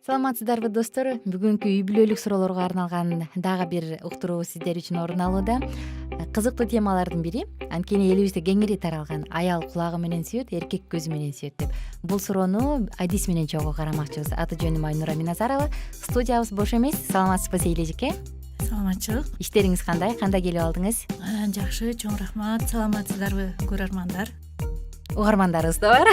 Саламатсыздарбы достор, бүгүнкү үй бүлөлүк суроолорго арналган дагы бир уктуруубуз сиздер үчүн орун алууда. Кызыктуу темалардын бири, анткени элибизде кеңири таралган аял кулагы менен сүйөт, эркек көзү менен сүйөт деп. Бул суроону адис менен чогуу карамакчыбыз. Аты жөнүм Айнура Миназарова. Студиябыз бош эмес. Саламатсызбы Сейил эжеке? Саламатчылык. Иштериңиз кандай? Кандай келип алдыңыз? Жакшы, чоң рахмат. Саламатсыздарбы көрөрмандар? Угармандарыбыз да бар.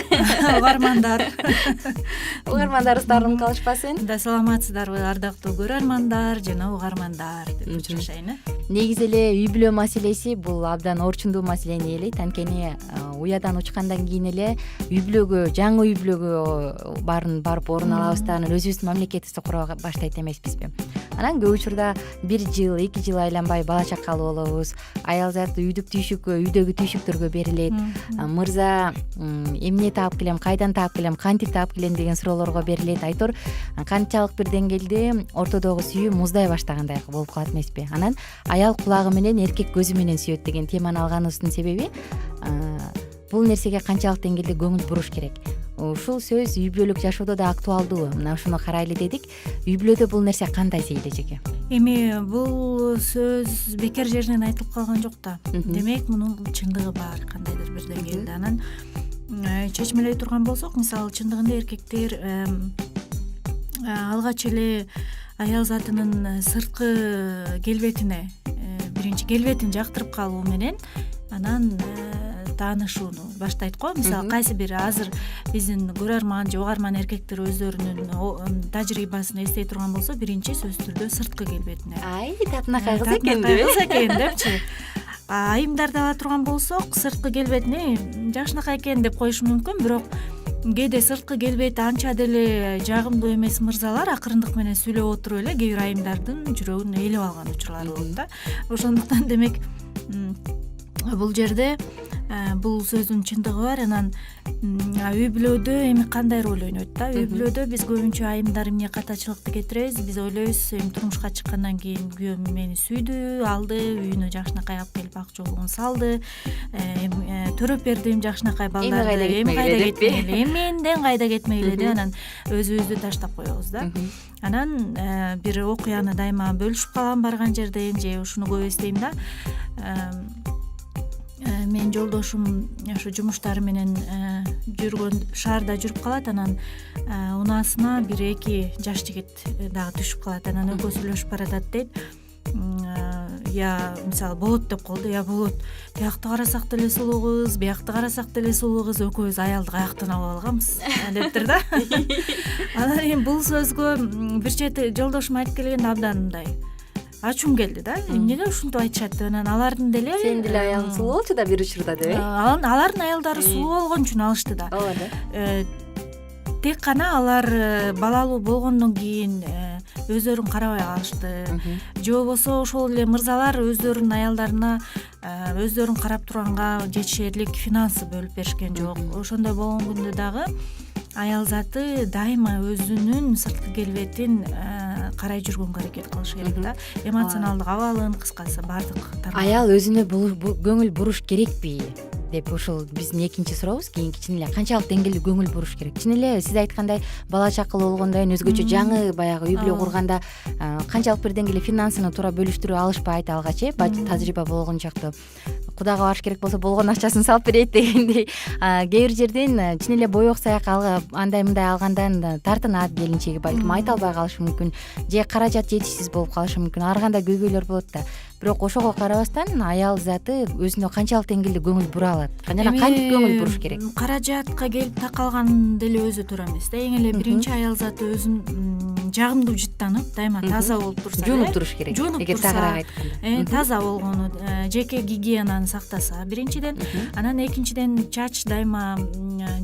Угармандарыбыз таарынып калышпасын. Да саламатсыздарбы ардактуу көрөрмандар жана угармандар деп учурашайын. Негизи эле үй бүлө маселеси бул абдан орчундуу маселени ээлейт. Анткени уядан учкандан кийин эле үй бүлөгө, жаңы үй бүлөгө барып орун алабыз да анан өзүбүздүн мамлекетибизди кура баштайт эмеспизби? Анан көп учурда 1 жыл, 2 жыл айланбай бала чакалуу болобуз. Аял заты үйдүк түйшүккө, үйдөгү түйшүктөргө берилет. Мырза эмне таап келем, кайдан таап келем, кантип таап келем деген суроолорго берилет. Айтор канчалык бир деңгээлде ортодогу сүйүү муздай баштагандай болуп калат эмеспи? Анан аял кулагы менен, эркек көзү менен сүйөт деген теманы алганыбыздын себеби бул нерсеге канчалык деңгээлде көңүл буруш керек. Ушул сөз үй бүлөлүк жашоодо да актуалдуу. Мына ушуну карайлы дедик. Үй бүлөдө бул нерсе кандай Сейил эжеке? Эми бул сөз бекер жеринен айтылып калган жок да. Демек мунун чындыгы бар кандайдыр бир деңгээлде. Анан чечмелей турган болсок, мисалы чындыгында эркектер алгач эле аял затынын сырткы келбетине, биринчи келбетин жактырып калуу менен анан таанышууну баштайт го. Мисалы кайсы бир азыр биздин көрөрман же угарман эркектер өздөрүнүн тажрыйбасын эстей турган болсо, биринчи сөзсүз түрдө сырткы келбетине. Татынакай кыз экен депчи. Айымдарды ала турган болсок, сырткы келбетине жакшынакай экен деп коюшу мүмкүн, бирок кээде сырткы келбети анча деле жагымдуу эмес мырзалар акырындык менен сүйлөп отуруп эле кээ бир айымдардын жүрөгүн ээлеп алган учурлар болот да. Ошондуктан демек бул жерде бул сөздүн чындыгы бар. Анан үй бүлөдө эми кандай роль ойнойт да? Үй бүлөдө биз көбүнчө айымдар эмне катачылыкты кетиребиз? Биз ойлойбуз, эми турмушка чыккандан кийин күйөөм мени сүйдү, алды, үйүнө жакшынакай алып келип ак жоолугун салды, төрөп бердим жакшынакай балдарды, эми кайда кетмейли, эми менден кайда кетмейли деп анан өзүбүздү таштап коебуз да. Анан бир окуяны дайыма бөлүшүп калам барган жерде, же ушуну көп эстейм да. Менин жолдошум ошо жумуштары менен жүргөн шаарда жүрүп калат. Анан унаасына бир 2 жаш жигит дагы түшүп калат. Анан экөө сүйлөшүп баратат дейт. Я мисалы болот деп колду. Я болот. Биякты карасак деле сулуу кыз, биякты карасак деле сулуу кыз, экөөбүз аялды каяктан алып алганбыз дептир да. Анан эми бул сөзгө бир чети жолдошум айтып келгенде абдан мындай ачуум келди да. Эмнеге ушинтип айтышат деп. Анан алардын деле сен деле аялың сулуу болчу да бир учурда деп. Алардын аялдары сулуу болгон үчүн алышты да. Ооба да. Тек гана алар балалуу болгондон кийин өздөрүн карабай калышты. Же болбосо ошол эле мырзалар өздөрүнүн аялдарына өздөрүн карап турганга жетишерлик финансы бөлүп беришкен жок. Ошондой болгон күндө дагы аял заты дайыма өзүнүн сырткы келбетин карай жүргөнгө аракет кылыш керек да. Эмоционалдык абалын, кыскасы баардык аял өзүнө көңүл буруш керекпи деп ушул биздин экинчи сурообуз. Кийинки чын эле канчалык деңгээлде көңүл буруш керек? Чын эле сиз айткандай бала чакалуу болгондон кийин өзгөчө жаңы баягы үй бүлө курганда канчалык бир деңгээлде финансыны туура бөлүштүрүп алышпайт алгач тажрыйба болгончокто. Кудайга барыш керек болсо болгон акчасын салып берет дегендей. Кээ бир жерден чын эле боек саяк андай мындай алгандан тартынат келинчеги, балким айта албай калышы мүмкүн, же каражат жетишсиз болуп калышы мүмкүн. Ар кандай көйгөйлөр болот да. Бирок ошого карабастан аял заты өзүнө канчалык деңгээлде көңүл бура алат? Жана кантип көңүл буруш керек? Каражатка келип такалган деле өзү туура эмес да. Эң эле биринчи аял заты өзүн жагымдуу жыттанып, дайыма таза болуп турса, жуунуп туруш керек. Эгер тагыраак айтканда, таза болгону, жеке гигиенаны сактаса биринчиден, анан экинчиден чач дайыма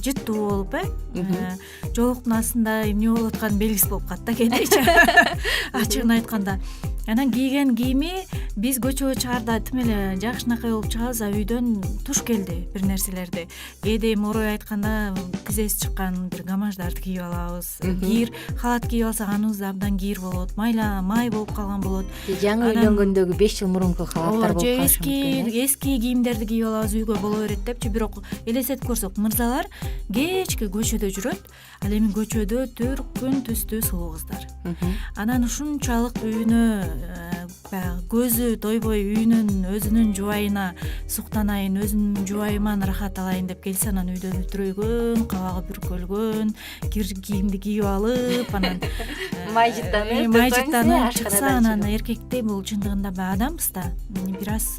жыттуу болуп, жоолуктун астында эмне болуп атканы белгисиз болуп калат да кээде ачыгын айтканда. Анан кийген кийими биз көчөгө чыгаарда тим эле жакшынакай болуп чыгабыз, а үйдөн туш келди бир нерселерди. Кээде морой айтканда тизеси чыккан бир гамаждарды кийип алабыз. Кийир халат кийип алсак аныбызда абдан кийир болот, май болуп калган болот. Жаңы үйлөнгөндөгү 5 жыл мурунку халаттар болуп калышы мүмкүн. Эски кийимдерди кийип алабыз, үйгө боло берет депчи. Бирок элестетип көрсөк, мырзалар кечке көчөдө жүрөт, ал эми көчөдө түркүн түстүү сулуу кыздар. Анан ушунчалык үйүнө баягы көзү тойбой үйүнүн өзүнүн жубайына суктанайын, өзүнүн жубайыман рахат алайын деп келсе, анан үйдөн үтүрөйгөн, кабагы бүркөлгөн, кир кийимди кийип алып, анан май жыттанып чыкса, анан эркекте бул чындыгында баягы адамбыз да, бир аз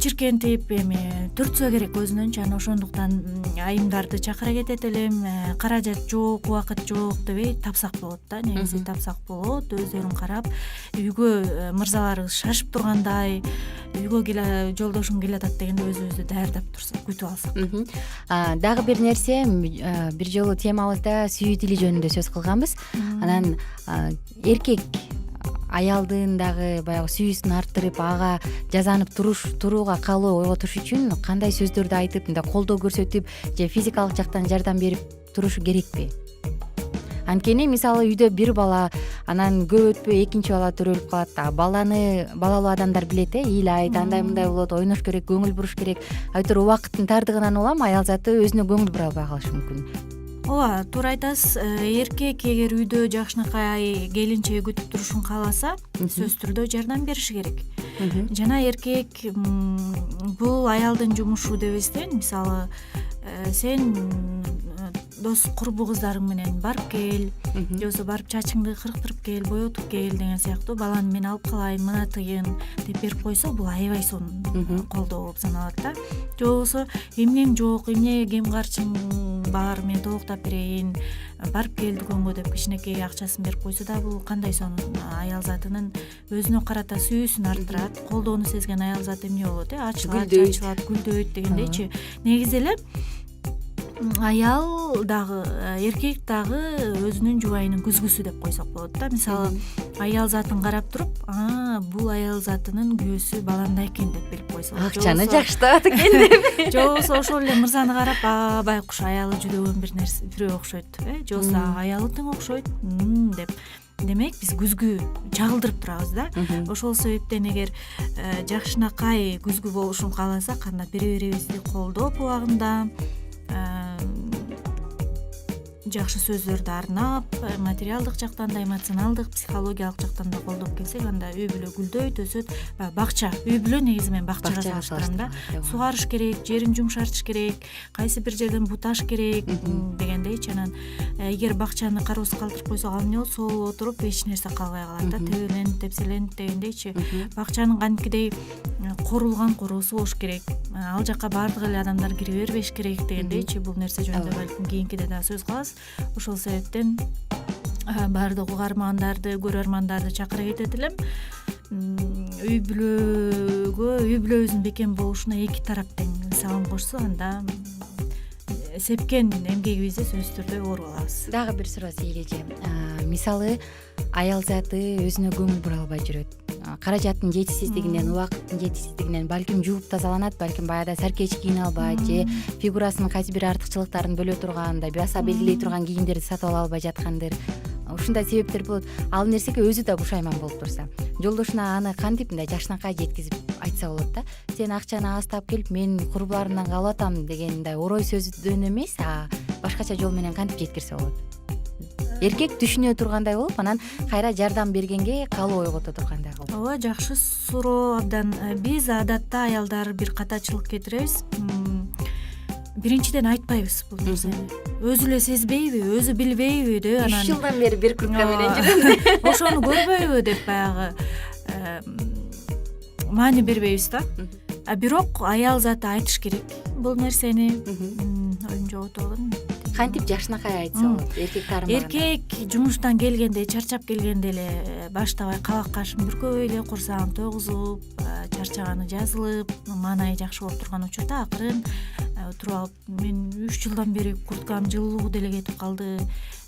чиркентип эми түртсө керек өзүнөнчү. Анан ошондуктан айымдарды чакыра кетет элем, каражат жок, убакыт жок дебей тапсак болот да. Негизи тапсак болот, өздөрүн карап, үйгө мырзаларыбыз шашып тургандай, үйгө жолдошум келатат дегенде өзүбүздү даярдап турсак, күтүп алсак. Дагы бир нерсе, бир жолу темабызда сүйүү тили жөнүндө сөз кылганбыз. Анан эркек аялдын дагы баягы сүйүүсүн арттырып, ага жазанып турууга каалоо ойготуш үчүн кандай сөздөрдү айтып, мындай колдоо көрсөтүп же физикалык жактан жардам берип турушу керекпи? Анткени мисалы үйдө бир бала, анан көп өтпөй экинчи бала төрөлүп калат. Балалуу адамдар билет, ыйлайт, андай мындай болот, ойнош керек, көңүл буруш керек. Айтор убакыттын тардыгынан улам аял заты өзүнө көңүл бура албай калышы мүмкүн. Ооба, туура айтасыз. Эркек эгер үйдө жакшынакай келинчеги күтүп турушун кааласа, сөзсүз түрдө жардам бериши керек. Жана эркек бул аялдын жумушу дебестен, мисалы, сен дос курбу кыздарың менен барып кел, же болбосо барып чачыңды кырктырып кел, боетуп кел деген сыяктуу, баланы мен алып калайын, мына тыйын деп берип койсо, бул аябай сонун колдоо болуп саналат да. Же болбосо эмнең жок, эмне кем карчың бар, мен толуктап берейин, барып кел дүкөнгө деп кичинекей акчасын берип койсо да, бул кандай сонун аял затынын өзүнө карата сүйүүсүн арттырат. Колдоону сезген аял зат эмне болот, ачылат, гүлдөйт дегендейчи. Негизи эле аял дагы, эркек дагы өзүнүн жубайынын күзгүсү деп койсок болот да. Мисалы, аял затын карап туруп, бул аял затынын күйөөсү баландай экен деп билип койсо, акчаны жакшы табат экен деп. Же болбосо ошол эле мырзаны карап, байкуш аялы жүдөгөн бирөө окшойт, же болбосо аялы тең окшойт деп. Демек, биз күзгү чагылдырып турабыз да. Ошол себептен эгер жакшынакай күзгү болушун кааласак, анда бири-бирибизди колдоп убагында, жакшы сөздөрдү арнап, материалдык жактан да, эмоционалдык, психологиялык жактан да колдоп келсек, анда үй бүлө гүлдөйт, өсөт. Бакча, үй бүлө негизи мен бакчага салыштырам да. Сугарыш керек, жерин жумшартыш керек, кайсы бир жерден буташ керек дегендейчи. Анан эгер бакчаны кароосуз калтырып койсок, ал эмне болот? Сол отуруп эч нерсе калбай калат да, тебеленип, тепселенип дегендейчи. Бакчанын кантикидей корулган короосу болуш керек. Ал жакка баардык эле адамдар кире бербеш керек дегендейчи. Бул нерсе жөнүндө балким кийинкиде да сөз кылабыз. Ошол себептен баардык угармандарды, көрөрмандарды чакыра кетет элем. Үй бүлөбүздүн бекем болушуна эки тарап тең салым кошсо, анда сепкен эмгегибизди сөзсүз түрдө ооруп алабыз. Дагы бир суроо сизге. Мисалы, аял заты өзүнө көңүл бура албай жүрөт. Каражаттын жетишсиздигинен, убакыттын жетишсиздигинен, балким жууп тазаланат, балким баягыда саркеч кийине албайт, же фигурасынын кайсы бир артыкчылыктарын бөлө турган, баса белгилей турган кийимдерди сатып ала албай жаткандыр. Ушундай себептер болот. Ал нерсеге өзү да бушайман болуп турса, жолдошуна аны кантип мындай жакшынакай жеткизип айтса болот да. Сен акчаны аз таап келип, мен курбуларымдан калып атам деген мындай орой сөздөн эмес, башкача жол менен кантип жеткирсе болот? Эркек түшүнө тургандай болуп, анан кайра жардам бергенге каалоо ойгото тургандай кылып. Ооба, жакшы суроо абдан. Биз адатта аялдар бир катачылык кетиребиз. Биринчиден айтпайбыз бул нерсени. Өзү эле сезбейби, өзү билбейби деп, анан 3 жылдан бери бир куртка менен жүрөм. Ошону көрбөйбү деп баягы маани бербейбиз да. Бирок аял заты айтыш керек бул нерсени. Оюм жоготуп алган. кантип жашынакай айтса болот, эркек кармаганда? Эркек жумуштан келгенде, чарчап келгенде эле баштабай кабак кашын бүркөбөй эле курсагын тогузуп, чарчаганы жазылып, маанайы жакшы болуп турган учурда акырын туруп алып, мен 3 жылдан бери курткам жылуу деле кетип калды,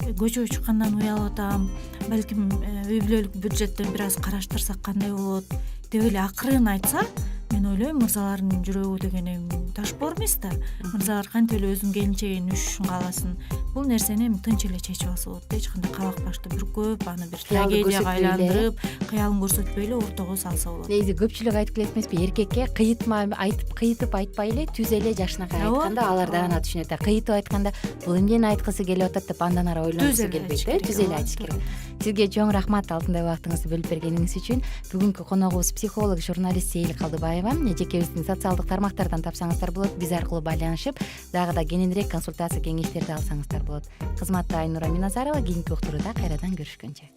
көчөгө чыккандан уялып атам, балким үй бүлөлүк бюджеттен бир аз караштырсак кандай болот деп эле акырын айтса, мен ойлойм мырзалардын жүрөгү деген эми ташбор эмес да. Мырзалар кантип эле өзүнүн келинчегинин үшүшүн кааласын. Бул нерсени эми тынч эле чечип алса болот да, эч кандай кабак башты бүркөп, аны бир трагедияга айландырып, кыялын көрсөтпөй эле ортого салса болот. Негизи көпчүлүк айтып келет эмеспи, эркекке кыйытып айтпай эле түз эле жашынакай айтканда алар даана түшүнөт да. Кыйытып айтканда бул эмнени айткысы келип атат деп андан ары ойлонуусу келбейт да, түз эле айтыш керек. Сизге чоң рахмат алтындай убактыңызды бөлүп бергениңиз үчүн. Бүгүнкү коногубуз психолог, журналист Сейил Калдыбаева. Эжекебиздин социалдык тармактардан тапсаңыздар болот, биз аркылуу байланышып, дагы да кененирээк консультация кеңештерди алсаңыздар болот. Кызматта Айнура Миназарова. Кийинки уктурууда кайрадан көрүшкөнчө.